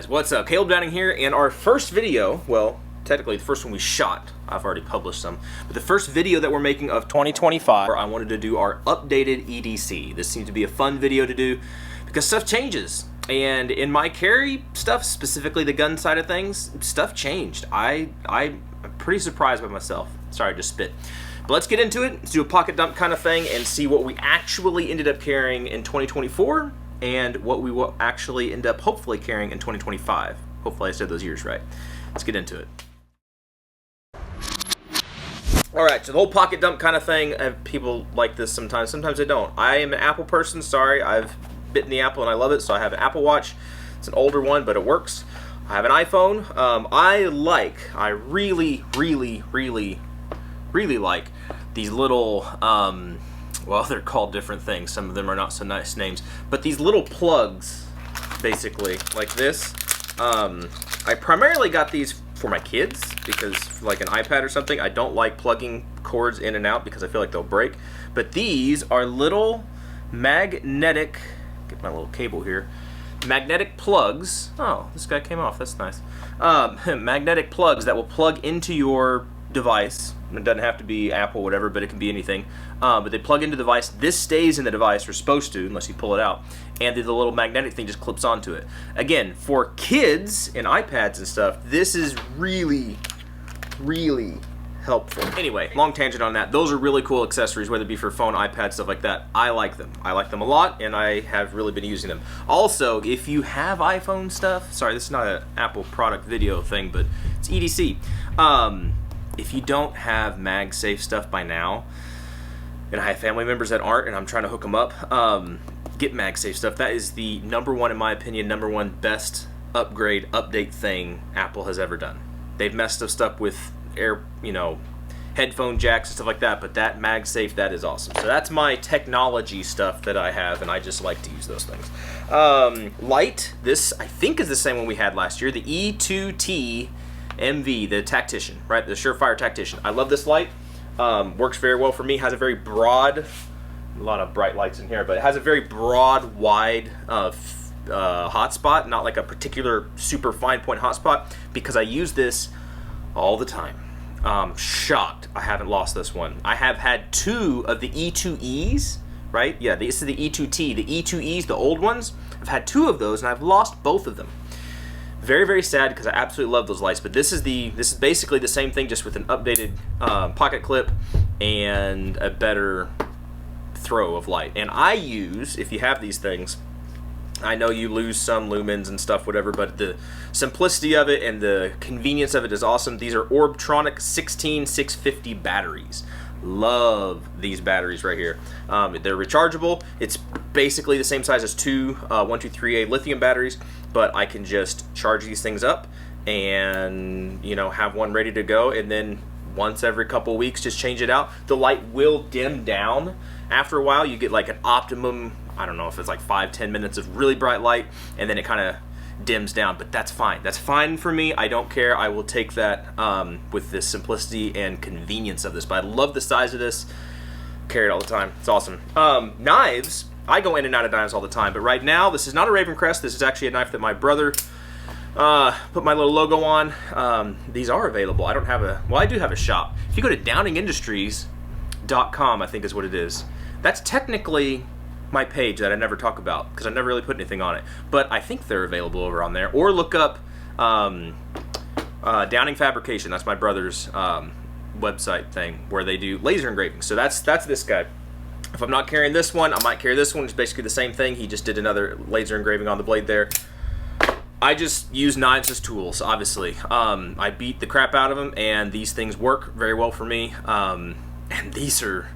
guys, what's up? Caleb Downing here, and our first video, well, technically the first one we shot, I've already published some, but the first video that we're making of 2025, I wanted to do our updated EDC. This seems to be a fun video to do because stuff changes, and in my carry stuff, specifically the gun side of things, stuff changed. I'm pretty surprised by myself. Sorry, I just spit. But let's get into it. Let's do a pocket dump kind of thing and see what we actually ended up carrying in 2024 and what we will actually end up hopefully carrying in 2025. Hopefully I said those years right. Let's get into it. Alright, so the whole pocket dump kind of thing, people like this sometimes they don't. I am an Apple person, sorry, I've bitten the apple and I love it, so I have an Apple Watch. It's an older one, but it works. I have an iPhone. I really like these little, well, they're called different things. Some of them are not so nice names, but these little plugs, basically, like this. I primarily got these for my kids because, for like an iPad or something, I don't like plugging cords in and out because I feel like they'll break. But these are little magnetic, get my little cable here, magnetic plugs. Oh, this guy came off, that's nice. Magnetic plugs that will plug into your device. It doesn't have to be Apple, whatever, but it can be anything. But they plug into the device. This stays in the device, or supposed to, unless you pull it out. And the little magnetic thing just clips onto it. Again, for kids and iPads and stuff, this is really helpful. Anyway, long tangent on that. Those are really cool accessories, whether it be for phone, iPad, stuff like that. I like them. I like them a lot, and I have really been using them. Also, if you have iPhone stuff, sorry, this is not an Apple product video thing, but it's EDC. If you don't have MagSafe stuff by now, and I have family members that aren't, and I'm trying to hook them up, get MagSafe stuff. That is the #1, in my opinion, #1 best upgrade, update thing Apple has ever done. They've messed up stuff with headphone jacks and stuff like that, but that MagSafe, that is awesome. So that's my technology stuff that I have, and I just like to use those things. Light, this I think is the same one we had last year, the E2T MV, the Tactician, right? The Surefire Tactician. I love this light. Works very well for me. Has a very broad, a lot of bright lights in here, but it has a very broad, wide hotspot, not like a particular super fine point hotspot, because I use this all the time. Shocked I haven't lost this one. I have had 2 of the E2Es, right? Yeah, this is the E2T. The E2Es, the old ones, I've had 2 of those, and I've lost both of them. Very sad because I absolutely love those lights. But this is basically the same thing, just with an updated pocket clip and a better throw of light. And I use, if you have these things, I know you lose some lumens and stuff, whatever, but the simplicity of it and the convenience of it is awesome. These are Orbtronic 16650 batteries. Love these batteries right here. They're rechargeable. It's basically the same size as 2 123A lithium batteries, but I can just charge these things up and have one ready to go, and then once every couple weeks just change it out. The light will dim down after a while. You get like an optimum, I don't know if it's like 5-10 minutes of really bright light, and then it kind of dims down, but that's fine. That's fine for me. I don't care. I will take that with the simplicity and convenience of this. But I love the size of this. Carry it all the time. It's awesome. Knives. I go in and out of knives all the time, but right now this is not a Raven Crest. This is actually a knife that my brother put my little logo on. These are available. I don't have a, well, I do have a shop. If you go to downingindustries.com, I think is what it is. That's technically my page that I never talk about because I never really put anything on it, but I think they're available over on there. Or look up Downing Fabrication. That's my brother's website thing where they do laser engraving. So that's this guy. If I'm not carrying this one, I might carry this one. It's basically the same thing. He just did another laser engraving on the blade there. I just use knives as tools, obviously. I beat the crap out of them, and these things work very well for me. And these are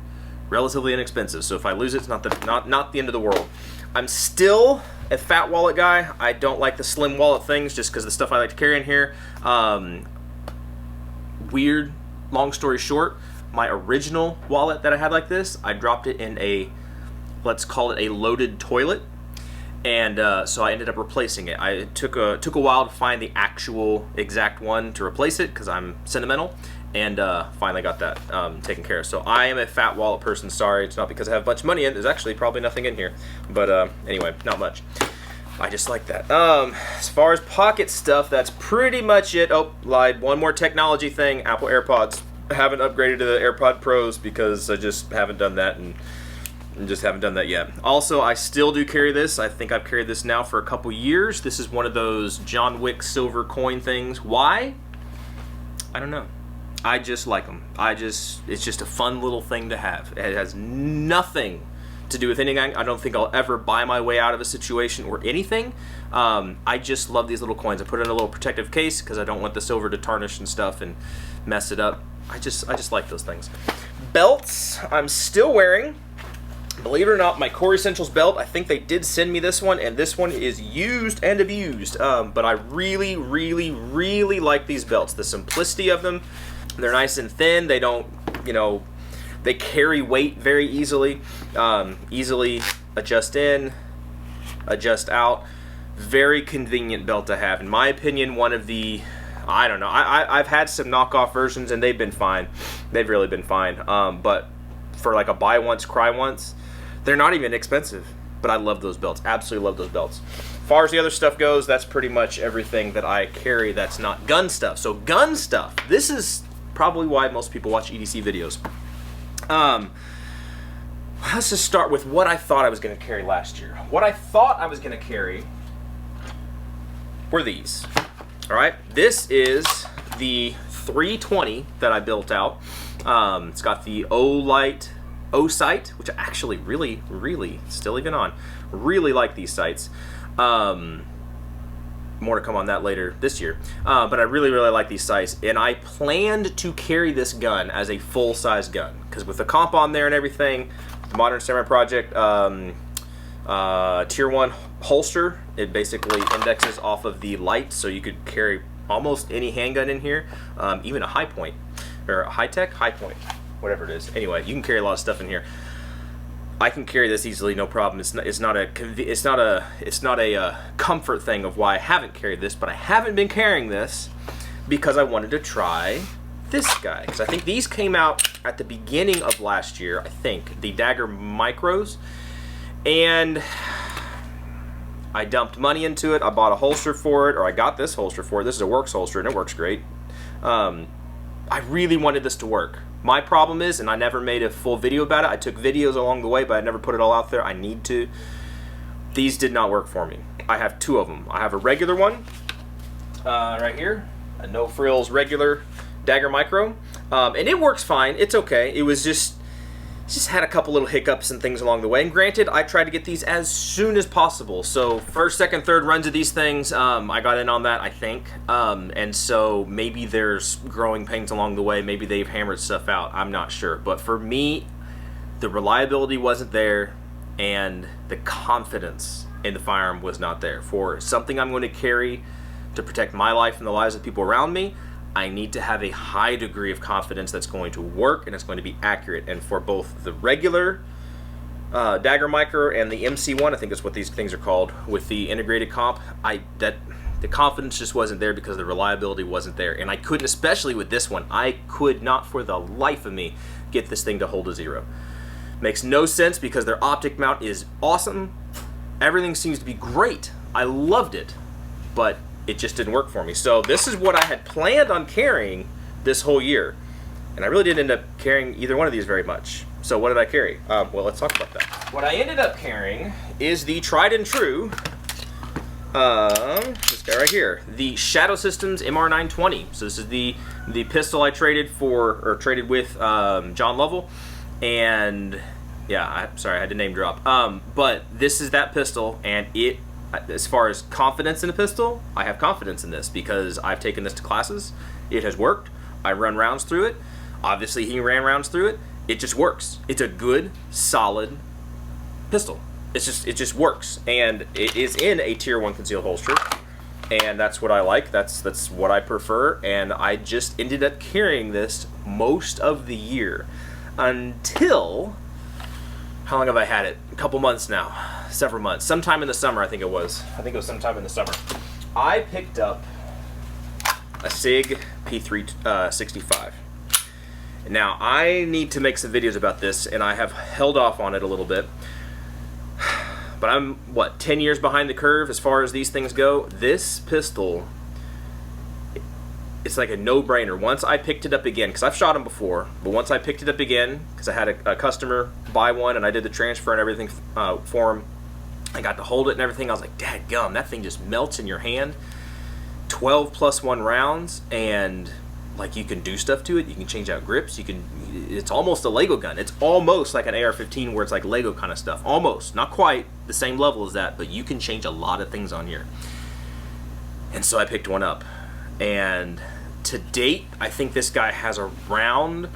relatively inexpensive, so if I lose it, it's not the end of the world. I'm still a fat wallet guy. I don't like the slim wallet things just because the stuff I like to carry in here. Weird, long story short, my original wallet that I had like this, I dropped it in a, let's call it a loaded toilet, and so I ended up replacing it. It took a while to find the actual exact one to replace it because I'm sentimental, and finally got that taken care of. So I am a fat wallet person. Sorry, it's not because I have a bunch of money in it. There's actually probably nothing in here, but anyway, not much. I just like that. As far as pocket stuff, that's pretty much it. Oh, lied. One more technology thing. Apple AirPods. I haven't upgraded to the AirPod Pros because I just haven't done that and just haven't done that yet. Also, I still do carry this. I think I've carried this now for a couple years. This is one of those John Wick silver coin things. Why? I don't know. I just like them. It's just a fun little thing to have. It has nothing to do with anything. I don't think I'll ever buy my way out of a situation or anything. I just love these little coins. I put it in a little protective case because I don't want the silver to tarnish and stuff and mess it up. I just like those things. Belts, I'm still wearing. Believe it or not, my Core Essentials belt, I think they did send me this one, and this one is used and abused. But I really, really, really like these belts. The simplicity of them. They're nice and thin. They don't, they carry weight very easily. Easily adjust in, adjust out. Very convenient belt to have. In my opinion, one of the, I don't know. I've had some knockoff versions, and they've been fine. They've really been fine. But for like a buy once, cry once, they're not even expensive. But I love those belts. Absolutely love those belts. As far as the other stuff goes, that's pretty much everything that I carry that's not gun stuff. So gun stuff, this is probably why most people watch EDC videos. Let's just start with what I thought I was going to carry last year. What I thought I was going to carry were these. All right, this is the 320 that I built out. It's got the O sight, which I actually really, still even on, really like these sights. More to come on that later this year. But I really like these sights, and I planned to carry this gun as a full-size gun, because with the comp on there and everything, the Modern Samurai Project Tier 1 holster, it basically indexes off of the light, so you could carry almost any handgun in here, even a high point, or a high-tech, high point, whatever it is. Anyway, you can carry a lot of stuff in here. I can carry this easily, no problem. It's not a comfort thing of why I haven't carried this, but I haven't been carrying this because I wanted to try this guy. Because I think these came out at the beginning of last year, I think, the Dagger Micros, and I dumped money into it. I bought a holster for it, or I got this holster for it. This is a Works holster, and it works great. I really wanted this to work. My problem is, and I never made a full video about it, I took videos along the way, but I never put it all out there. I need to. These did not work for me. I have two of them. I have a regular one, right here, a no frills regular Dagger Micro, and it works fine. It's okay. It was just had a couple little hiccups and things along the way. And granted, I tried to get these as soon as possible. So first, second, third runs of these things, I got in on that, I think. And so maybe there's growing pains along the way. Maybe they've hammered stuff out. I'm not sure. But for me, the reliability wasn't there, and the confidence in the firearm was not there. For something I'm going to carry to protect my life and the lives of people around me, I need to have a high degree of confidence that's going to work and it's going to be accurate. And for both the regular Dagger Micro and the MC1, I think that's what these things are called, with the integrated comp, the confidence just wasn't there because the reliability wasn't there. And I couldn't, especially with this one, I could not for the life of me get this thing to hold a zero. Makes no sense because their optic mount is awesome. Everything seems to be great. I loved it, but it just didn't work for me. So this is what I had planned on carrying this whole year, and I really didn't end up carrying either one of these very much. So what did I carry? Well, let's talk about that. What I ended up carrying is the tried and true, this guy right here, the Shadow Systems MR920. So this is the pistol I traded with John Lovell, and yeah, sorry, I had to name drop. But this is that pistol, and it, as far as confidence in a pistol, I have confidence in this because I've taken this to classes. It has worked. I run rounds through it. Obviously, he ran rounds through it. It just works. It's a good, solid pistol. It just works, and it is in a Tier 1 concealed holster, and that's what I like. That's what I prefer, and I just ended up carrying this most of the year until, how long have I had it? A couple months now. Several months. Sometime in the summer, I think it was. Sometime in the summer. I picked up a Sig P365. Now, I need to make some videos about this, and I have held off on it a little bit. But I'm, what, 10 years behind the curve as far as these things go. This pistol, it's like a no-brainer. Once I picked it up again, because I've shot them before, but once I picked it up again, because I had a customer buy one and I did the transfer and everything for him, I got to hold it and everything. I was like, dadgum, that thing just melts in your hand. 12 plus 1 rounds, and like you can do stuff to it. You can change out grips. It's almost a Lego gun. It's almost like an AR-15 where it's like Lego kind of stuff. Almost, not quite the same level as that, but you can change a lot of things on here. And so I picked one up, and to date, I think this guy has around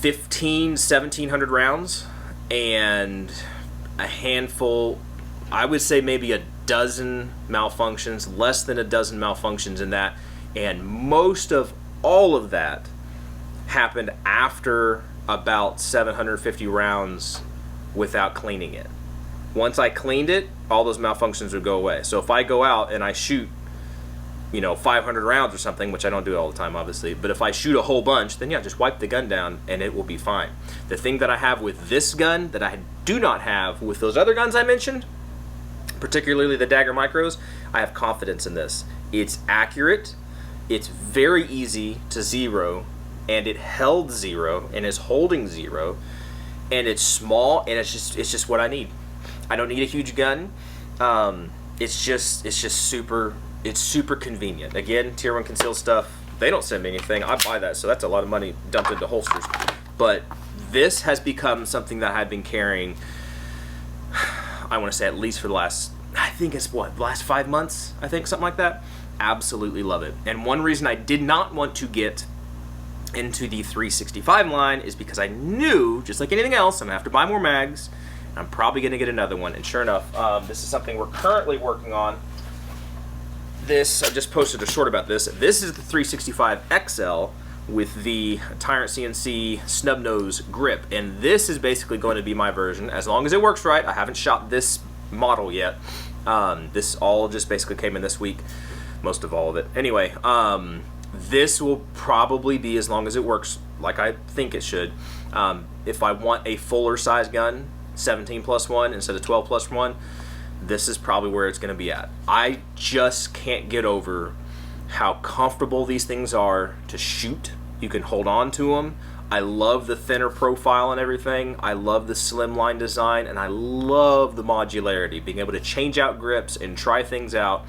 1,700 rounds, and a handful, I would say maybe a dozen malfunctions, less than a dozen malfunctions in that, and most of all of that happened after about 750 rounds without cleaning it. Once I cleaned it, all those malfunctions would go away. So if I go out and I shoot, 500 rounds or something, which I don't do it all the time, obviously, but if I shoot a whole bunch, then yeah, just wipe the gun down and it will be fine. The thing that I have with this gun that I do not have with those other guns I mentioned, particularly the Dagger Micros, I have confidence in this. It's accurate, it's very easy to zero, and it held 0 and is holding 0, and it's small, and it's just what I need. I don't need a huge gun. It's just super convenient. Again, Tier 1 concealed stuff, they don't send me anything. I buy that, so that's a lot of money dumped into holsters. But this has become something that I've been carrying, I want to say at least for the last, I think it's what, the last 5 months, I think, something like that. Absolutely love it. And one reason I did not want to get into the 365 line is because I knew, just like anything else, I'm gonna have to buy more mags. I'm probably gonna get another one, and sure enough, this is something we're currently working on. This, I just posted a short about this. This is the 365 XL with the Tyrant CNC snub nose grip, and this is basically going to be my version, as long as it works right. I haven't shot this model yet. This all just basically came in this week, most of all of it. Anyway, this will probably be, as long as it works like I think it should. If I want a fuller size gun, 17+1 instead of 12+1, this is probably where it's going to be at. I just can't get over how comfortable these things are to shoot. You can hold on to them. I love the thinner profile and everything. I love the slimline design, and I love the modularity, being able to change out grips and try things out,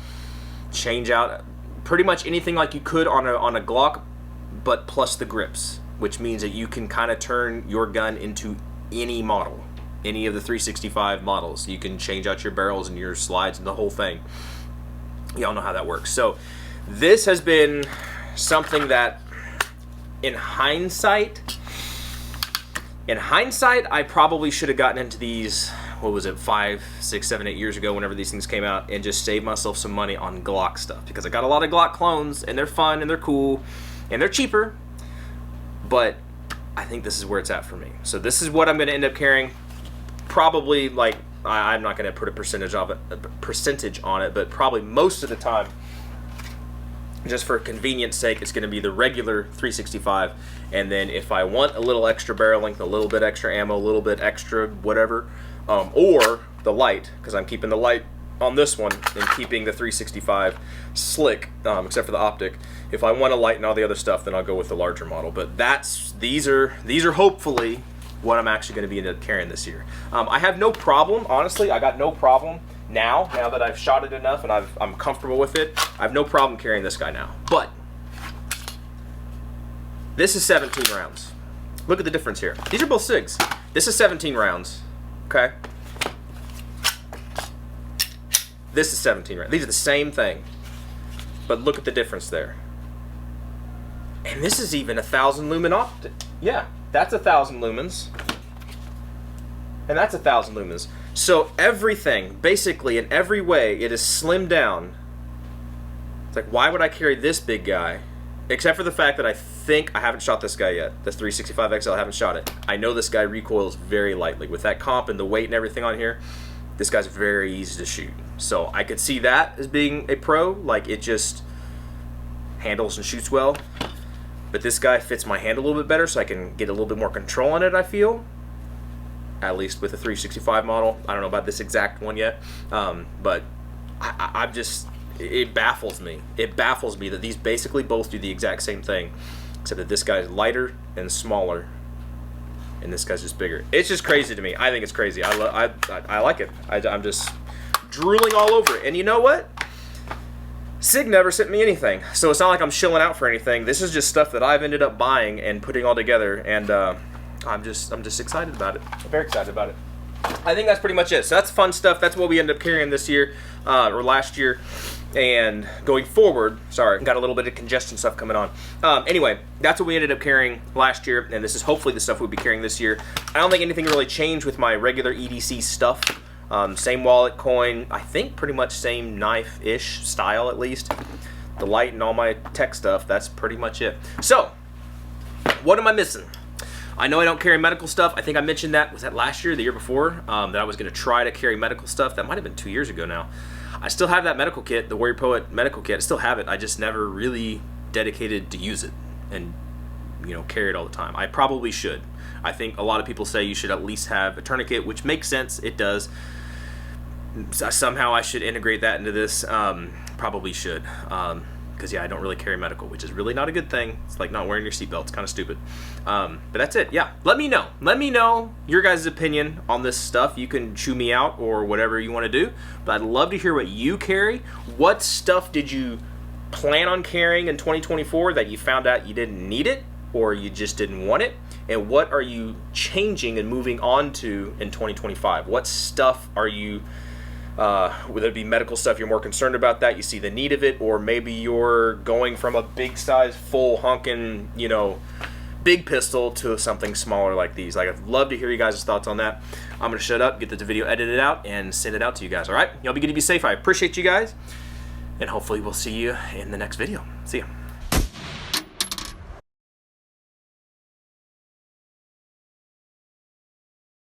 change out pretty much anything like you could on a Glock, but plus the grips, which means that you can kind of turn your gun into any model, any of the 365 models. You can change out your barrels and your slides and the whole thing. Y'all know how that works. So this has been something that, in hindsight, I probably should have gotten into these, what was it, 5, 6, 7, 8 years ago, whenever these things came out, and just saved myself some money on Glock stuff, because I got a lot of Glock clones, and they're fun, and they're cool, and they're cheaper, but I think this is where it's at for me. So this is what I'm going to end up carrying. Probably, like, I'm not going to put a percentage on it, but probably most of the time, just for convenience sake, it's going to be the regular 365, and then if I want a little extra barrel length, a little bit extra ammo, a little bit extra whatever, or the light, because I'm keeping the light on this one and keeping the 365 slick, except for the optic. If I want a light and all the other stuff, then I'll go with the larger model. But these are hopefully what I'm actually going to be end up carrying this year. I have no problem, honestly. I got no problem now that I've shot it enough and I'm comfortable with it. I have no problem carrying this guy now. But this is 17 rounds. Look at the difference here. These are both SIGs. This is 17 rounds. Okay. This is 17 rounds. These are the same thing, but look at the difference there. And this is even 1,000 lumen optic. Yeah, that's 1,000 lumens, and that's 1,000 lumens. So everything, basically in every way, it is slimmed down. It's like, why would I carry this big guy? Except for the fact that I haven't shot this guy yet. The 365 XL, I haven't shot it. I know this guy recoils very lightly. With that comp and the weight and everything on here, this guy's very easy to shoot. So I could see that as being a pro. Like, it just handles and shoots well. But this guy fits my hand a little bit better, so I can get a little bit more control on it, I feel. at least with the 365 model. I don't know about this exact one yet, but I'm just, it baffles me. It baffles me that these basically both do the exact same thing, except that this guy's lighter and smaller, and this guy's just bigger. It's just crazy to me. I think it's crazy. I like it. I'm just drooling all over it. And you know what? Sig never sent me anything, so it's not like I'm shilling out for anything. This is just stuff that I've ended up buying and putting all together, and I'm just excited about it. I'm very excited about it. I think that's pretty much it. So that's fun stuff. That's what we ended up carrying this year, or last year, and going forward. Sorry, got a little bit of congestion stuff coming on. Anyway, that's what we ended up carrying last year, and this is hopefully the stuff we'll be carrying this year. I don't think anything really changed with my regular EDC stuff. Same wallet, coin, I think pretty much same knife-ish style at least. The light and all my tech stuff, that's pretty much it. So, what am I missing? I know I don't carry medical stuff. I think I mentioned that, was that last year or the year before, that I was going to try to carry medical stuff. That might have been 2 years ago now. I still have that medical kit, the Warrior Poet medical kit. I still have it. I just never really dedicated to use it and, you know, carry it all the time. I probably should. I think a lot of people say you should at least have a tourniquet, which makes sense. It does. Somehow I should integrate that into this. Probably should. Because, yeah, I don't really carry medical, which is really not a good thing. It's like not wearing your seatbelt. It's kind of stupid. But that's it. Yeah, let me know. Let me know your guys' opinion on this stuff. You can chew me out or whatever you want to do. But I'd love to hear what you carry. What stuff did you plan on carrying in 2024 that you found out you didn't need it or you just didn't want it? And what are you changing and moving on to in 2025? What stuff are you... whether it be medical stuff, you're more concerned about that, you see the need of it, or maybe you're going from a big size, full honking, you know, big pistol to something smaller like these. Like, I'd love to hear you guys' thoughts on that. I'm going to shut up, get the video edited out, and send it out to you guys, all right? Y'all be good to be safe. I appreciate you guys, and hopefully we'll see you in the next video. See ya.